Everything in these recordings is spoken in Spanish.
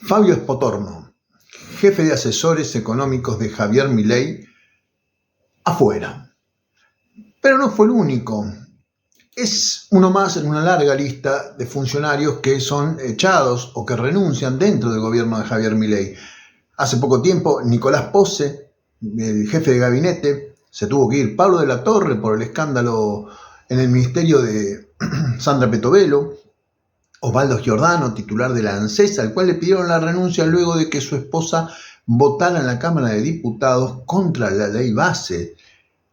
Fabio Spotorno, jefe de asesores económicos de Javier Milei, afuera. Pero no fue el único. Es uno más en una larga lista de funcionarios que son echados o que renuncian dentro del gobierno de Javier Milei. Hace poco tiempo, Nicolás Posse, el jefe de gabinete, se tuvo que ir. Pablo de la Torre, por el escándalo en el ministerio de Sandra Petovelo. Osvaldo Giordano, titular de la ANSES, al cual le pidieron la renuncia luego de que su esposa votara en la Cámara de Diputados contra la ley base.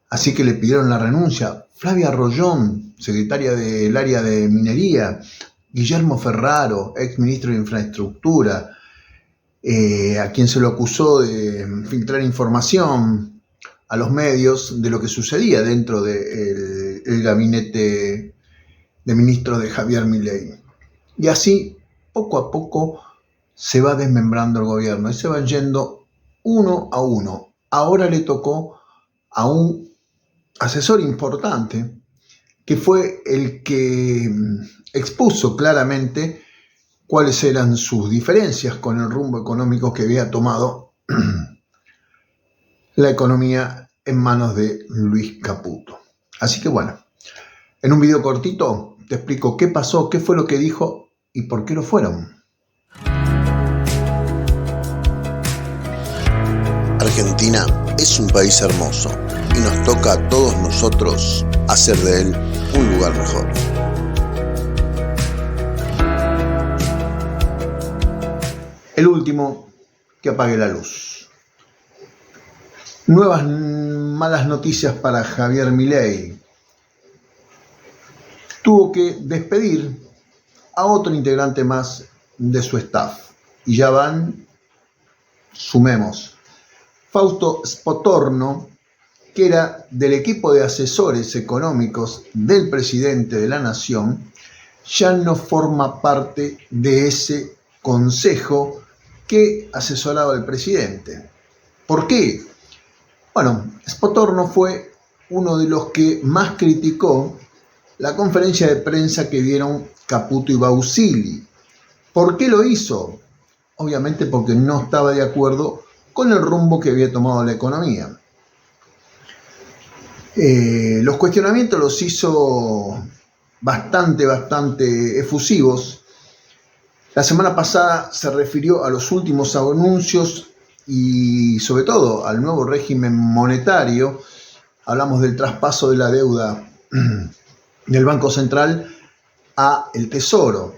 Así que le pidieron la renuncia. Flavia Rollón, secretaria del área de minería. Guillermo Ferraro, ex ministro de Infraestructura, a quien se lo acusó de filtrar información a los medios de lo que sucedía dentro del gabinete de ministros de Javier Milei. Y así, poco a poco, se va desmembrando el gobierno y se van yendo uno a uno. Ahora le tocó a un asesor importante que fue el que expuso claramente cuáles eran sus diferencias con el rumbo económico que había tomado la economía en manos de Luis Caputo. Así que bueno, en un video cortito te explico qué pasó, qué fue lo que dijo y por qué lo fueron. Argentina es un país hermoso y nos toca a todos nosotros hacer de él un lugar mejor. El último que apague la luz. Nuevas malas noticias para Javier Milei. Tuvo que despedir a otro integrante más de su staff. Y ya van, sumemos, Fausto Spotorno, que era del equipo de asesores económicos del presidente de la Nación, ya no forma parte de ese consejo que asesoraba al presidente. ¿Por qué? Bueno, Spotorno fue uno de los que más criticó la conferencia de prensa que dieron Caputo y Bausili. ¿Por qué lo hizo? Obviamente porque no estaba de acuerdo con el rumbo que había tomado la economía. Los cuestionamientos los hizo bastante efusivos. La semana pasada se refirió a los últimos anuncios y sobre todo al nuevo régimen monetario. Hablamos del traspaso de la deuda del Banco Central a el Tesoro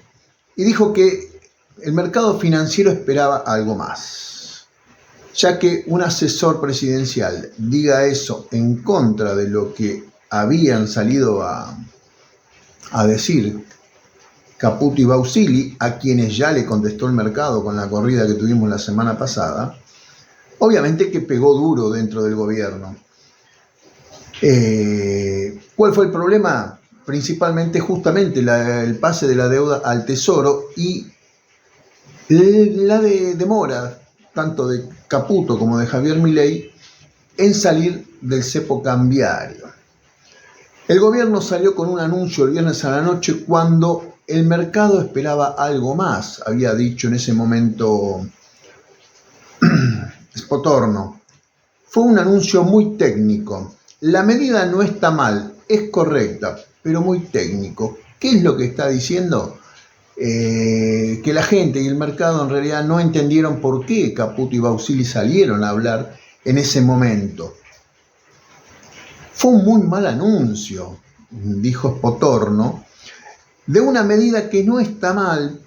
y dijo que el mercado financiero esperaba algo más, ya que un asesor presidencial diga eso en contra de lo que habían salido a decir Caputo y Bausili, a quienes ya le contestó el mercado con la corrida que tuvimos la semana pasada, obviamente que pegó duro dentro del gobierno. ¿Cuál fue el problema? Principalmente justamente el pase de la deuda al Tesoro y la demora tanto de Caputo como de Javier Milei en salir del cepo cambiario. El gobierno salió con un anuncio el viernes a la noche cuando el mercado esperaba algo más, había dicho en ese momento Spotorno. Fue un anuncio muy técnico. La medida no está mal, es correcta, pero muy técnico. ¿Qué es lo que está diciendo? Que la gente y el mercado en realidad no entendieron por qué Caputo y Bausili salieron a hablar en ese momento. Fue un muy mal anuncio, dijo Spotorno, de una medida que no está mal,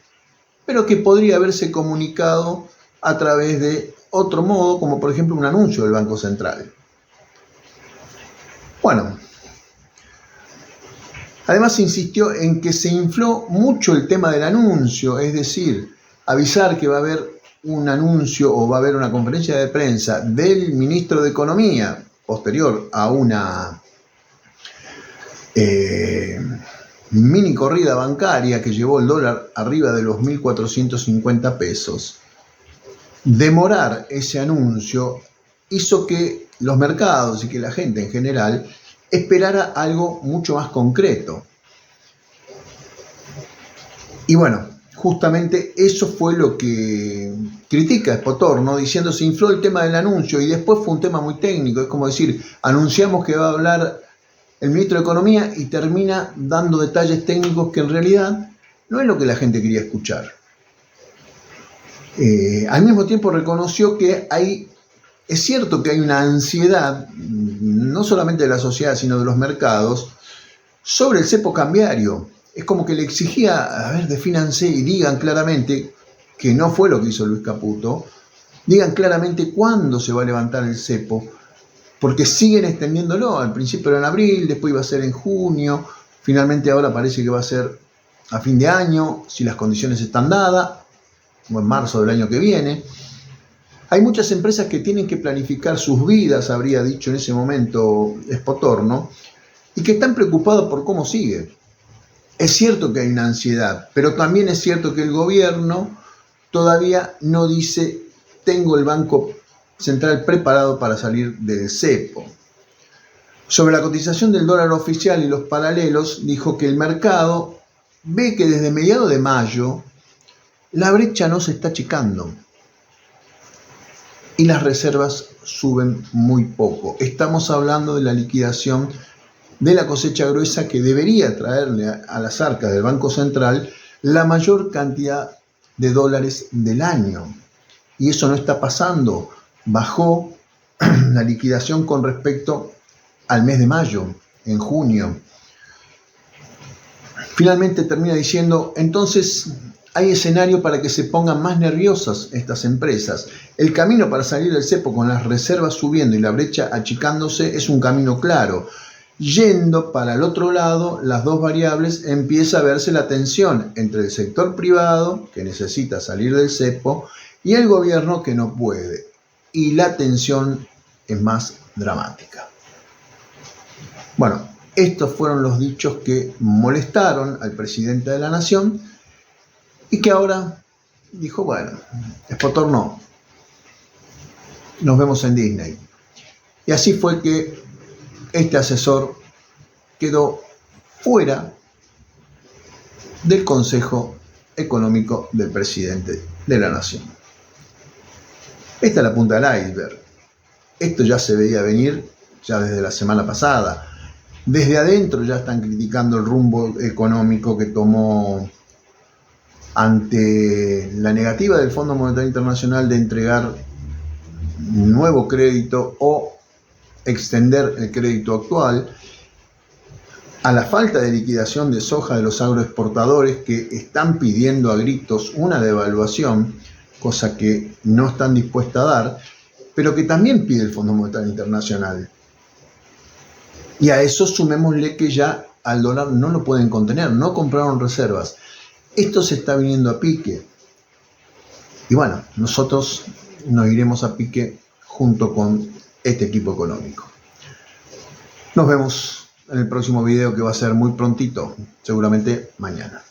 pero que podría haberse comunicado a través de otro modo, como por ejemplo un anuncio del Banco Central. Bueno, además insistió en que se infló mucho el tema del anuncio, es decir, avisar que va a haber un anuncio o va a haber una conferencia de prensa del ministro de Economía posterior a una mini corrida bancaria que llevó el dólar arriba de los 1.450 pesos. Demorar ese anuncio hizo que los mercados y que la gente en general esperara algo mucho más concreto. Y bueno, justamente eso fue lo que critica Spotor, ¿no? Diciendo se infló el tema del anuncio y después fue un tema muy técnico. Es como decir, anunciamos que va a hablar el ministro de Economía y termina dando detalles técnicos que en realidad no es lo que la gente quería escuchar. Al mismo tiempo reconoció que es cierto que hay una ansiedad, no solamente de la sociedad, sino de los mercados, sobre el cepo cambiario. Es como que le exigía, a ver, defínanse y digan claramente, que no fue lo que hizo Luis Caputo, digan claramente cuándo se va a levantar el cepo, porque siguen extendiéndolo. Al principio era en abril, después iba a ser en junio, finalmente ahora parece que va a ser a fin de año, si las condiciones están dadas, o en marzo del año que viene. Hay muchas empresas que tienen que planificar sus vidas, habría dicho en ese momento Spotor, ¿no? Y que están preocupados por cómo sigue. Es cierto que hay una ansiedad, pero también es cierto que el gobierno todavía no dice tengo el Banco Central preparado para salir del cepo. Sobre la cotización del dólar oficial y los paralelos, dijo que el mercado ve que desde mediados de mayo la brecha no se está achicando y las reservas suben muy poco. Estamos hablando de la liquidación de la cosecha gruesa que debería traerle a las arcas del Banco Central la mayor cantidad de dólares del año. Y eso no está pasando. Bajó la liquidación con respecto al mes de mayo, en junio. Finalmente termina diciendo, entonces hay escenario para que se pongan más nerviosas estas empresas. El camino para salir del cepo con las reservas subiendo y la brecha achicándose es un camino claro. Yendo para el otro lado, las dos variables, empieza a verse la tensión entre el sector privado, que necesita salir del cepo, y el gobierno, que no puede. Y la tensión es más dramática. Bueno, estos fueron los dichos que molestaron al presidente de la Nación y que ahora dijo, bueno, Spotor no, nos vemos en Disney. Y así fue que este asesor quedó fuera del Consejo Económico del presidente de la Nación. Esta es la punta del iceberg. Esto ya se veía venir ya desde la semana pasada. Desde adentro ya están criticando el rumbo económico que tomó ante la negativa del Fondo Monetario Internacional de entregar nuevo crédito o extender el crédito actual, a la falta de liquidación de soja de los agroexportadores que están pidiendo a gritos una devaluación, cosa que no están dispuestas a dar, pero que también pide el Fondo Monetario Internacional. Y a eso sumémosle que ya al dólar no lo pueden contener, no compraron reservas. Esto se está viniendo a pique. Y bueno, nosotros nos iremos a pique junto con este equipo económico. Nos vemos en el próximo video, que va a ser muy prontito, seguramente mañana.